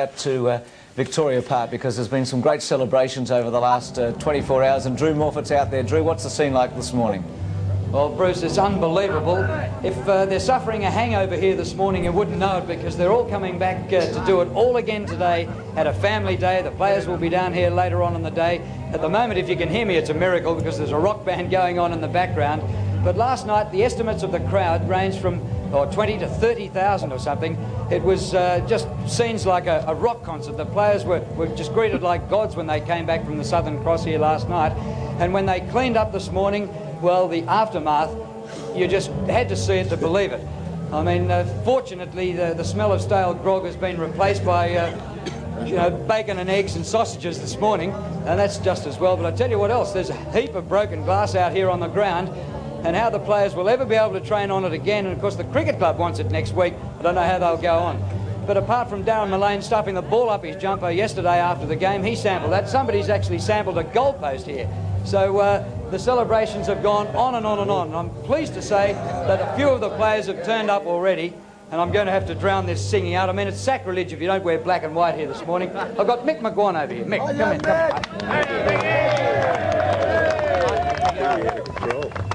Out to Victoria Park, because there's been some great celebrations over the last 24 hours, and Drew Morfitt's out there. Drew, what's the scene like this morning? Well, Bruce, it's unbelievable. If they're suffering a hangover here this morning, you wouldn't know it, because they're all coming back to do it all again today at a family day. The players will be down here later on in the day. At the moment, if you can hear me, it's a miracle, because there's a rock band going on in the background. But last night, the estimates of the crowd ranged from 20 to 30,000 or something. It was just scenes like a rock concert. The players were just greeted like gods when they came back from the Southern Cross here last night. And when they cleaned up this morning, well, the aftermath, you just had to see it to believe it. I mean, fortunately, the smell of stale grog has been replaced by, you know, bacon and eggs and sausages this morning, and that's just as well. But I tell you what else, there's a heap of broken glass out here on the ground, and how the players will ever be able to train on it again. And of course the cricket club wants it next week. I don't know how they'll go on. But apart from Darren Mullane stuffing the ball up his jumper yesterday after the game, he sampled that. Somebody's actually sampled a goalpost here. So the celebrations have gone on and on and on. And I'm pleased to say that a few of the players have turned up already, and I'm going to have to drown this singing out. I mean, it's sacrilege if you don't wear black and white here this morning. I've got Mick McGuan over here. Mick, come in.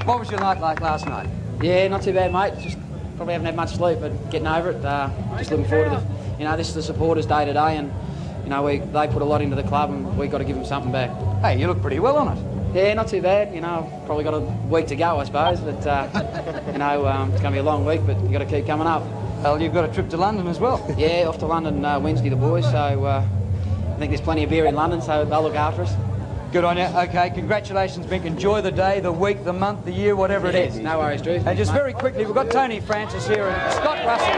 What was your night like last night? Yeah, not too bad, mate. Just probably haven't had much sleep, but getting over it. Just looking forward to the, you know, this is the supporters' day today, and you know they put a lot into the club, and we've got to give them something back. Hey, you look pretty well on it. Yeah, not too bad. You know, probably got a week to go, I suppose, but you know, it's going to be a long week, but you got to keep coming up. Well, you've got a trip to London as well. Yeah, off to London Wednesday, the boys. So I think there's plenty of beer in London, so they'll look after us. Good on you. Okay, congratulations, Mick. Enjoy the day, the week, the month, the year, whatever it is. No worries, Drew. And just very quickly, we've got Tony Francis here and Scott Russell,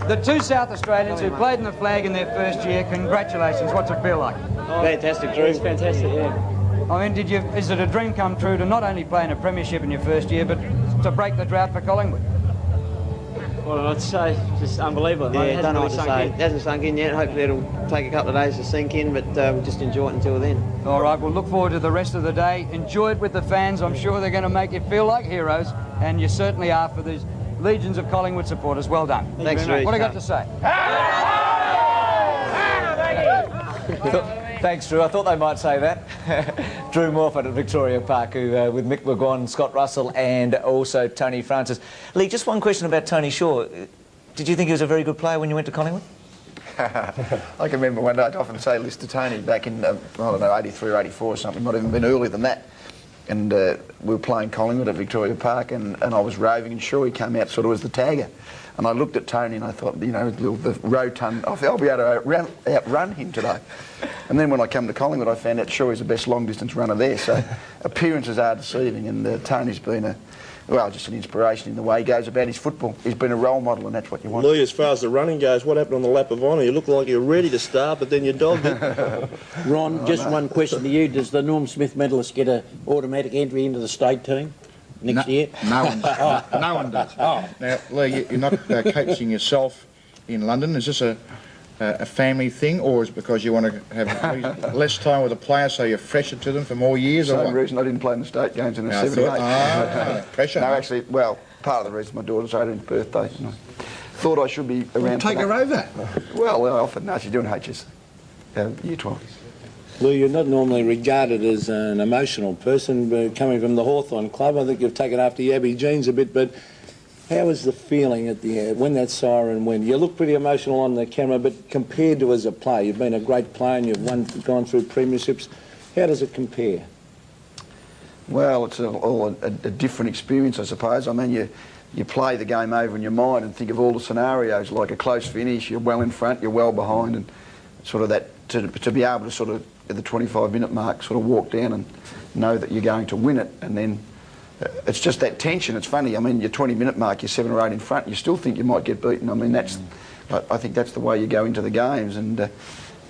the two South Australians who played in the flag in their first year. Congratulations. What's it feel like? Fantastic, Drew. It's fantastic, yeah. I mean, is it a dream come true to not only play in a premiership in your first year, but to break the drought for Collingwood? Well, I'd say just unbelievable. Yeah, don't know what to say. It hasn't sunk in yet. Hopefully it'll take a couple of days to sink in, but we'll just enjoy it until then. All right, we'll look forward to the rest of the day. Enjoy it with the fans. I'm sure they're going to make you feel like heroes, and you certainly are for these legions of Collingwood supporters. Well done. Thanks, Drew. What have you got to say? Thanks, Drew. I thought they might say that. Drew Morfitt at Victoria Park, who, with Mick McGuan, Scott Russell and also Tony Francis. Leigh, just one question about Tony Shaw. Did you think he was a very good player when you went to Collingwood? I can remember one day I'd often say this to Tony back in, I don't know, 83 or 84 or something, might have even been earlier than that. And we were playing Collingwood at Victoria Park, and I was roving, and Shawry came out sort of as the tagger. And I looked at Tony and I thought, you know, the rotund, I'll be able to outrun him today. And then when I come to Collingwood, I found out Shawry's the best long-distance runner there. So appearances are deceiving, and Tony's been just an inspiration in the way he goes about his football. He's been a role model, and that's what you want. Leigh, as far as the running goes, what happened on the lap of honour? You looked like you were ready to start, but then you dogged it. Ron, just one question to you. Does the Norm Smith medalist get an automatic entry into the state team next year? No one does. No one does. Oh. Now, Leigh, you're not coaching yourself in London. Is this a family thing, or is it because you want to have less time with the players so you're fresher to them for more years? Same reason I didn't play in the state games in the 78. Pressure. No, actually, well, part of the reason my daughter's 18th birthday. And I thought I should be around. Take her over. Well, I offered. No, she's doing HS, year 12. Leigh, you're not normally regarded as an emotional person, but coming from the Hawthorn club, I think you've taken after the Abbey genes a bit, but how was the feeling at the end when that siren went? You look pretty emotional on the camera, but compared to as a player, you've been a great player and you've gone through premierships. How does it compare? Well, it's all a different experience, I suppose. I mean, you play the game over in your mind and think of all the scenarios, like a close finish, you're well in front, you're well behind, and sort of that, to be able to sort of, at the 25-minute mark, sort of walk down and know that you're going to win it, and then it's just that tension. It's funny, I mean, your 20-minute mark, you're 7 or 8 in front, you still think you might get beaten. I mean, I think that's the way you go into the games, and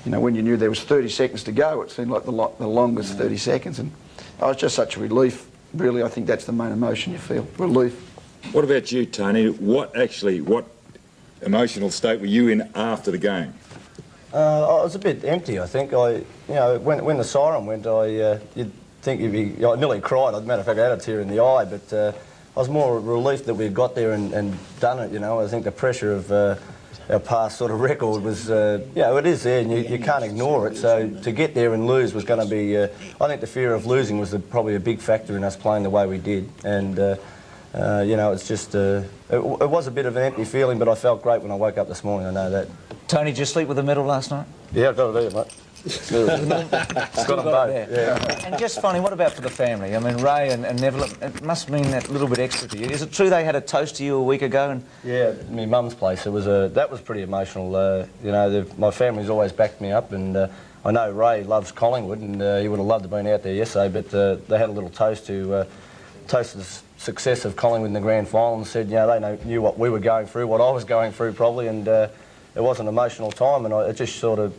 you know, when you knew there was 30 seconds to go, it seemed like the longest 30 seconds, and it was just such a relief. Really, I think that's the main emotion you feel, relief. What about you, Tony? What emotional state were you in after the game? I was a bit empty, I think. You know, when the siren went, you'd think you'd be... I nearly cried. As a matter of fact, I had a tear in the eye, but I was more relieved that we'd got there and done it, you know. I think the pressure of our past sort of record was, it is there, and you can't ignore it. So to get there and lose was going to be, I think the fear of losing was probably a big factor in us playing the way we did. And, it's just, it was a bit of an empty feeling, but I felt great when I woke up this morning, I know that. Tony, did you sleep with a medal last night? Yeah, I got it there, mate. Got them both, yeah. And just finally, what about for the family? I mean, Ray and Neville, it must mean that little bit extra to you. Is it true they had a toast to you a week ago? And yeah, my mum's place. That was pretty emotional. My family's always backed me up, and I know Ray loves Collingwood, and he would have loved to have been out there yesterday. But they had a little toast to toast the success of Collingwood in the grand final, and said, they knew what we were going through, what I was going through probably, and it was an emotional time, and it just sort of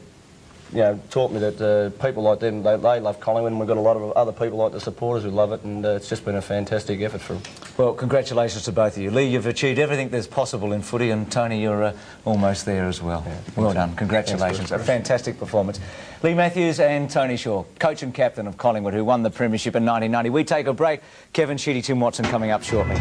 taught me that people like them, they love Collingwood, and we've got a lot of other people like the supporters who love it, and it's just been a fantastic effort for them. Well, congratulations to both of you. Leigh, you've achieved everything that's possible in footy, and Tony, you're almost there as well. Yeah, well done. Congratulations. A fantastic performance. Leigh Matthews and Tony Shaw, coach and captain of Collingwood, who won the Premiership in 1990. We take a break. Kevin Sheedy, Tim Watson coming up shortly.